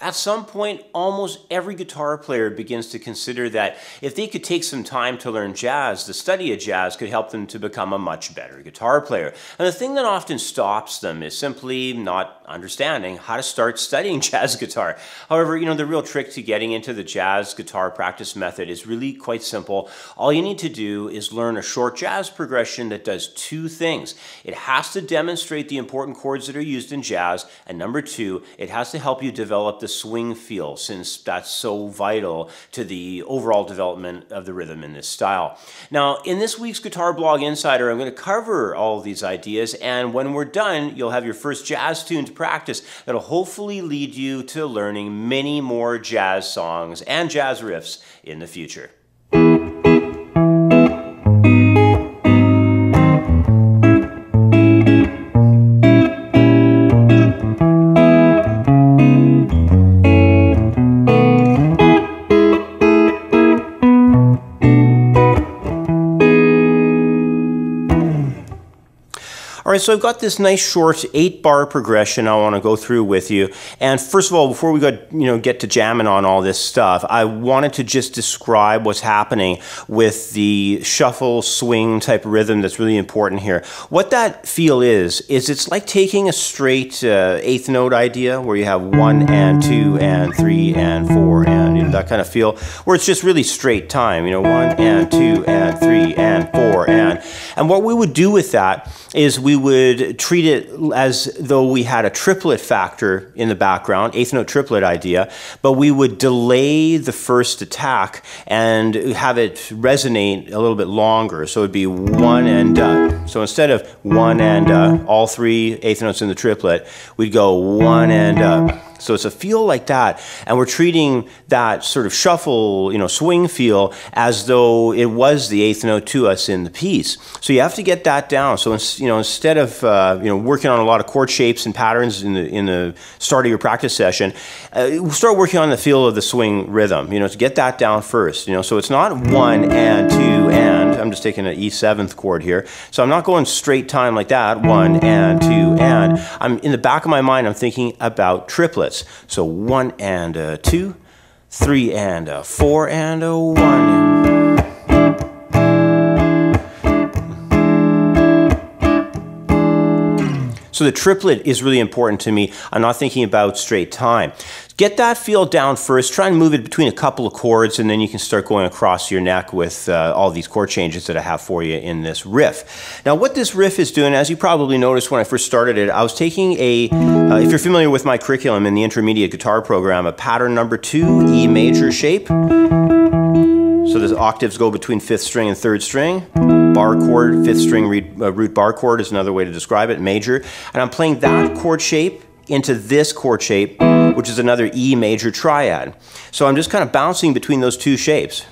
At some point, almost every guitar player begins to consider that if they could take some time to learn jazz, the study of jazz could help them to become a much better guitar player. And the thing that often stops them is simply not understanding how to start studying jazz guitar. However, the real trick to getting into the jazz guitar practice method is really quite simple. All you need to do is learn a short jazz progression that does two things. It has to demonstrate the important chords that are used in jazz, and number two, it has to help you develop the swing feel, since that's so vital to the overall development of the rhythm in this style. Now, in this week's Guitar Blog Insider, I'm going to cover all of these ideas, and when we're done, you'll have your first jazz tune to practice that'll hopefully lead you to learning many more jazz songs and jazz riffs in the future. All right, so I've got this nice short 8-bar progression I want to go through with you. And first of all, before we get to jamming on all this stuff, I wanted to just describe what's happening with the shuffle swing type of rhythm that's really important here. What that feel is it's like taking a straight eighth note idea where you have 1 and 2 and 3 and 4 and that kind of feel, where it's just really straight time, 1 and 2 and 3 and 4 and what we would do with that is we would treat it as though we had a triplet factor in the background, eighth note triplet idea, but we would delay the first attack and have it resonate a little bit longer. So it would be 1 and so instead of 1 and all 3 eighth notes in the triplet, we'd go 1 and So it's a feel like that, and we're treating that sort of shuffle, swing feel as though it was the eighth note to us in the piece. So you have to get that down. So instead of working on a lot of chord shapes and patterns in the start of your practice session, start working on the feel of the swing rhythm. To get that down first. So it's not 1 and 2 and. I'm just taking an E7th chord here. So I'm not going straight time like that. 1 and 2 and. I'm in the back of my mind. I'm thinking about triplets. So 1 and 2, 3 and 4 and 1. So the triplet is really important to me. I'm not thinking about straight time. Get that feel down first. Try and move it between a couple of chords, and then you can start going across your neck with all these chord changes that I have for you in this riff. Now, what this riff is doing, as you probably noticed when I first started it, I was taking if you're familiar with my curriculum in the intermediate guitar program, a pattern number 2 E major shape. So the octaves go between 5th string and 3rd string. Bar chord, 5th string root bar chord is another way to describe it, major. And I'm playing that chord shape into this chord shape, which is another E major triad. So I'm just kind of bouncing between those two shapes.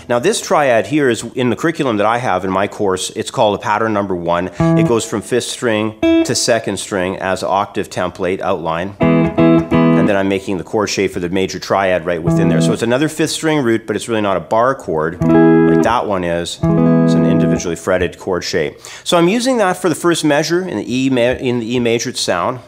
Now this triad here is in the curriculum that I have in my course. It's called a pattern number 1. It goes from 5th string to 2nd string as octave template outline. And then I'm making the chord shape for the major triad right within there. So it's another 5th string root, but it's really not a bar chord like that one is. It's an individually fretted chord shape. So I'm using that for the first measure in the E majored sound.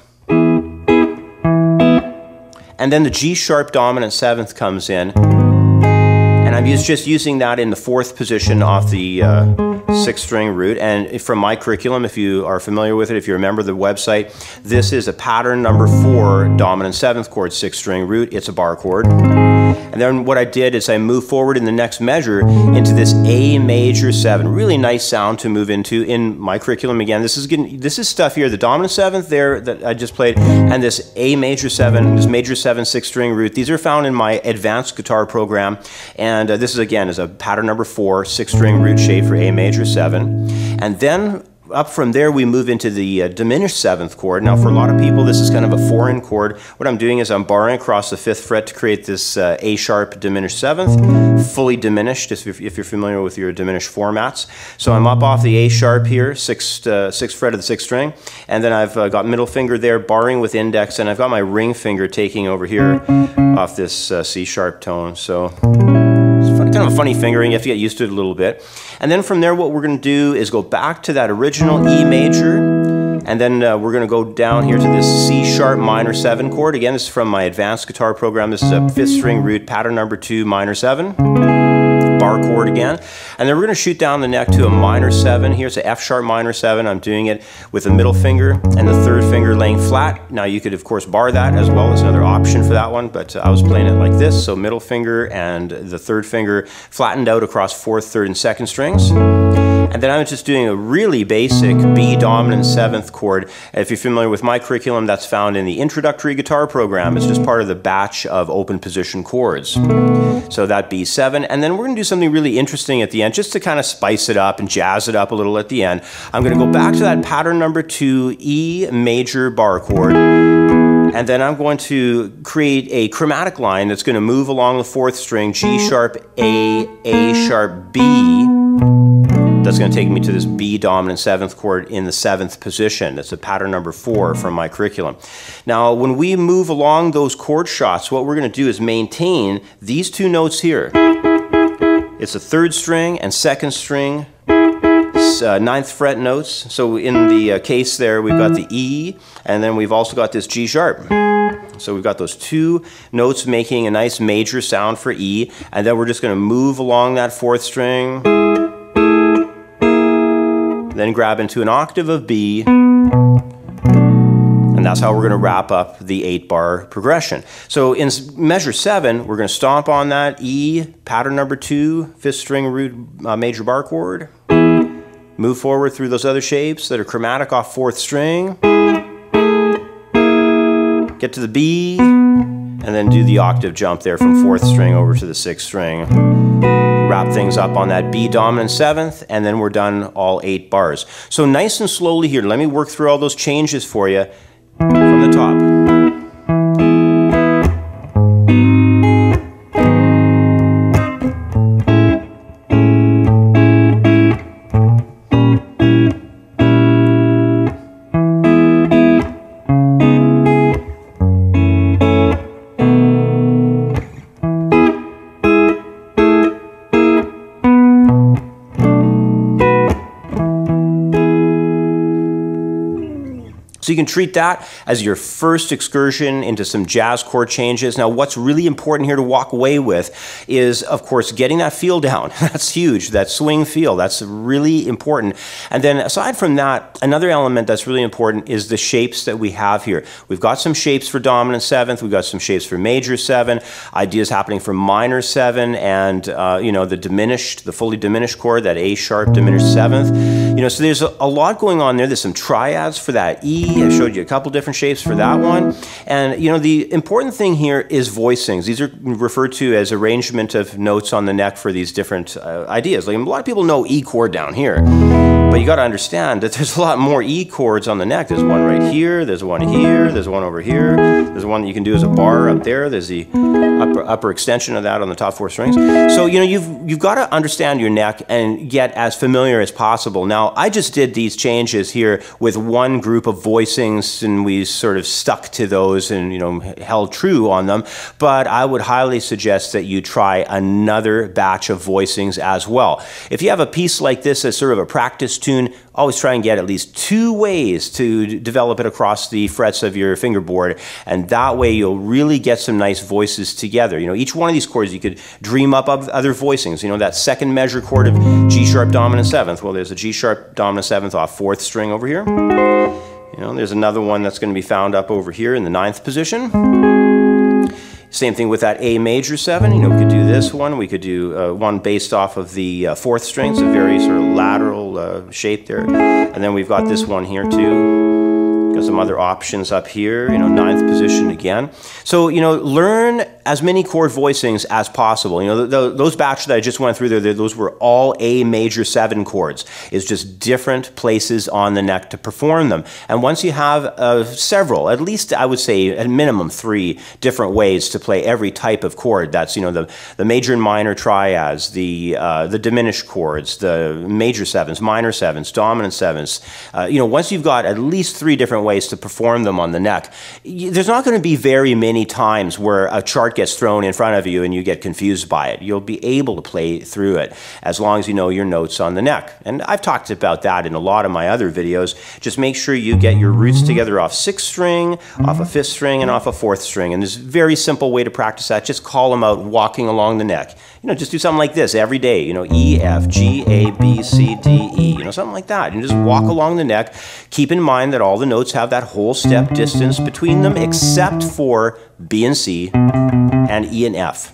And then the G sharp dominant 7th comes in. And I'm just using that in the 4th position off the 6th string root. And from my curriculum, if you are familiar with it, if you remember the website, this is a pattern number 4 dominant 7th chord 6th string root. It's a bar chord. And then what I did is I moved forward in the next measure into this A major 7. Really nice sound to move into in my curriculum. Again, this is stuff here, the dominant 7th there that I just played, and this A major 7, this major 7 6th string root. These are found in my advanced guitar program. And this is again is a pattern number 4 6th string root shape for A major 7. And then up from there we move into the diminished 7th chord. Now for a lot of people this is kind of a foreign chord. What I'm doing is I'm barring across the 5th fret to create this A sharp diminished 7th, fully diminished if you're familiar with your diminished formats. So I'm up off the A sharp here, 6th fret of the 6th string, and then I've got middle finger there barring with index, and I've got my ring finger taking over here off this C sharp tone. So it's funny kind of a funny fingering. You have to get used to it a little bit. And then from there, what we're going to do is go back to that original E major. And then we're going to go down here to this C sharp minor 7 chord. Again, this is from my advanced guitar program. This is a 5th string root, pattern number 2, minor 7. Bar chord again. And then we're going to shoot down the neck to a minor 7. Here's an F sharp minor 7. I'm doing it with the middle finger and the 3rd finger laying flat. Now you could of course bar that as well. There's another option for that one, but I was playing it like this. So middle finger and the 3rd finger flattened out across 4th, 3rd, and 2nd strings. And then I'm just doing a really basic B dominant 7th chord. If you're familiar with my curriculum, that's found in the introductory guitar program. It's just part of the batch of open position chords. So that B7, and then we're going to do something really interesting at the end, just to kind of spice it up and jazz it up a little at the end. I'm going to go back to that pattern number 2 E major bar chord, and then I'm going to create a chromatic line that's going to move along the 4th string, G sharp A sharp B. That's going to take me to this B dominant 7th chord in the 7th position. That's a pattern number 4 from my curriculum. Now, when we move along those chord shots, what we're going to do is maintain these 2 notes here. It's a 3rd string and 2nd string, 9th fret notes. So in the case there, we've got the E, and then we've also got this G sharp. So we've got those 2 notes making a nice major sound for E, and then we're just going to move along that 4th string, then grab into an octave of B, and that's how we're going to wrap up the 8-bar progression. So in measure 7, we're going to stomp on that E, pattern number 2, 5th string root major bar chord, move forward through those other shapes that are chromatic off 4th string, get to the B, and then do the octave jump there from 4th string over to the 6th string. Wrap things up on that B dominant 7th, and then we're done all 8 bars. So nice and slowly here, let me work through all those changes for you from the top. So you can treat that as your first excursion into some jazz chord changes. Now, what's really important here to walk away with is, of course, getting that feel down. That's huge, that swing feel. That's really important. And then aside from that, another element that's really important is the shapes that we have here. We've got some shapes for dominant 7th. We've got some shapes for major 7. Ideas happening for minor 7 and, you know, the fully diminished chord, that A sharp diminished 7th. You know, so there's a lot going on there. There's some triads for that E. I showed you a couple different shapes for that one. And, you know, the important thing here is voicings. These are referred to as arrangement of notes on the neck for these different ideas. Like, a lot of people know E chord down here, but you got to understand that there's a lot more E chords on the neck. There's one right here, there's one here, there's one over here, there's one that you can do as a bar up there, there's the upper extension of that on the top 4 strings. So, you know, you've got to understand your neck and get as familiar as possible. Now, I just did these changes here with one group of voicings, and we sort of stuck to those and, you know, held true on them. But I would highly suggest that you try another batch of voicings as well. If you have a piece like this as sort of a practice tune, always try and get at least 2 ways to develop it across the frets of your fingerboard, and that way you'll really get some nice voices together. You know, each one of these chords you could dream up of other voicings. You know, that second measure chord of G sharp dominant 7th. Well, there's a G sharp dominant 7th off 4th string over here. You know, there's another one that's going to be found up over here in the 9th position. Same thing with that A major 7. You know, we could do this one. We could do one based off of the 4th string. It's a very sort of lateral shape there. And then we've got this one here too. Got some other options up here, you know, 9th position again. So, you know, learn as many chord voicings as possible. You know, those batches that I just went through there, those were all A major 7 chords. It's just different places on the neck to perform them. And once you have several, at least I would say at minimum 3 different ways to play every type of chord. That's, you know, the major and minor triads, the diminished chords, the major 7s, minor 7s, dominant 7s. You know, once you've got at least 3 different ways ways to perform them on the neck. There's not going to be very many times where a chart gets thrown in front of you and you get confused by it. You'll be able to play through it as long as you know your notes on the neck. And I've talked about that in a lot of my other videos. Just make sure you get your roots together off 6th string, off a 5th string, and off a 4th string. And there's a very simple way to practice that. Just call them out walking along the neck. Just do something like this every day. E, F, G, A, B, C, D, E. Something like that. And just walk along the neck. Keep in mind that all the notes have that whole step distance between them except for B and C and E and F.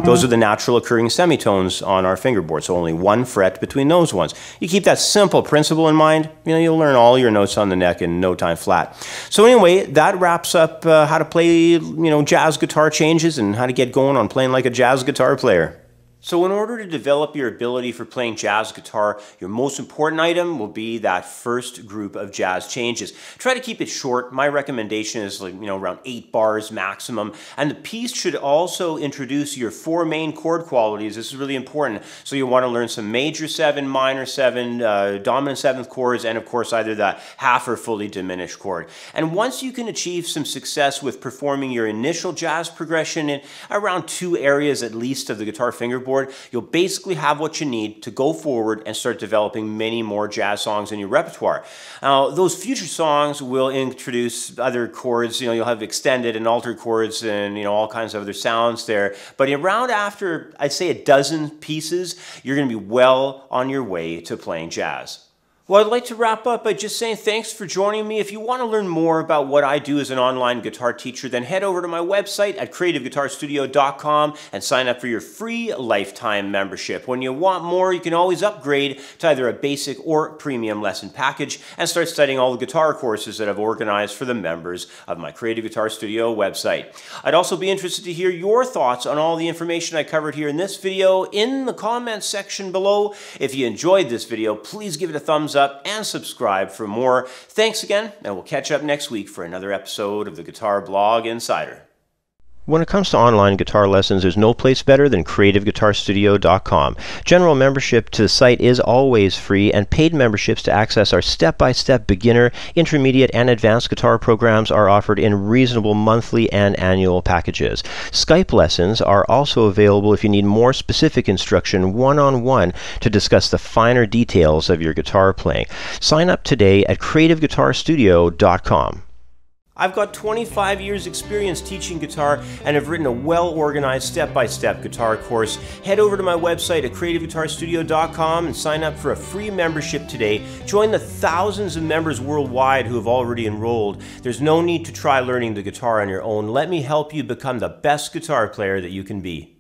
Those are the natural occurring semitones on our fingerboard, so only one fret between those ones. You keep that simple principle in mind, you'll learn all your notes on the neck in no time flat. So anyway, that wraps up how to play, jazz guitar changes and how to get going on playing like a jazz guitar player. So in order to develop your ability for playing jazz guitar, your most important item will be that first group of jazz changes. Try to keep it short. My recommendation is around 8 bars maximum. And the piece should also introduce your 4 main chord qualities. This is really important. So you want to learn some major 7, minor 7, dominant 7th chords, and of course either that half or fully diminished chord. And once you can achieve some success with performing your initial jazz progression in around 2 areas at least of the guitar fingerboard, you'll basically have what you need to go forward and start developing many more jazz songs in your repertoire. Now, those future songs will introduce other chords. You'll have extended and altered chords and all kinds of other sounds there. But around after, I'd say, a dozen pieces, you're going to be well on your way to playing jazz. Well, I'd like to wrap up by just saying thanks for joining me. If you want to learn more about what I do as an online guitar teacher, then head over to my website at creativeguitarstudio.com and sign up for your free lifetime membership. When you want more, you can always upgrade to either a basic or premium lesson package and start studying all the guitar courses that I've organized for the members of my Creative Guitar Studio website. I'd also be interested to hear your thoughts on all the information I covered here in this video in the comments section below. If you enjoyed this video, please give it a thumbs up and subscribe for more. Thanks again, and we'll catch up next week for another episode of the Guitar Blog Insider. When it comes to online guitar lessons, there's no place better than creativeguitarstudio.com. General membership to the site is always free, and paid memberships to access our step-by-step beginner, intermediate, and advanced guitar programs are offered in reasonable monthly and annual packages. Skype lessons are also available if you need more specific instruction one-on-one to discuss the finer details of your guitar playing. Sign up today at creativeguitarstudio.com. I've got 25 years experience teaching guitar and have written a well-organized step-by-step guitar course. Head over to my website at creativeguitarstudio.com and sign up for a free membership today. Join the thousands of members worldwide who have already enrolled. There's no need to try learning the guitar on your own. Let me help you become the best guitar player that you can be.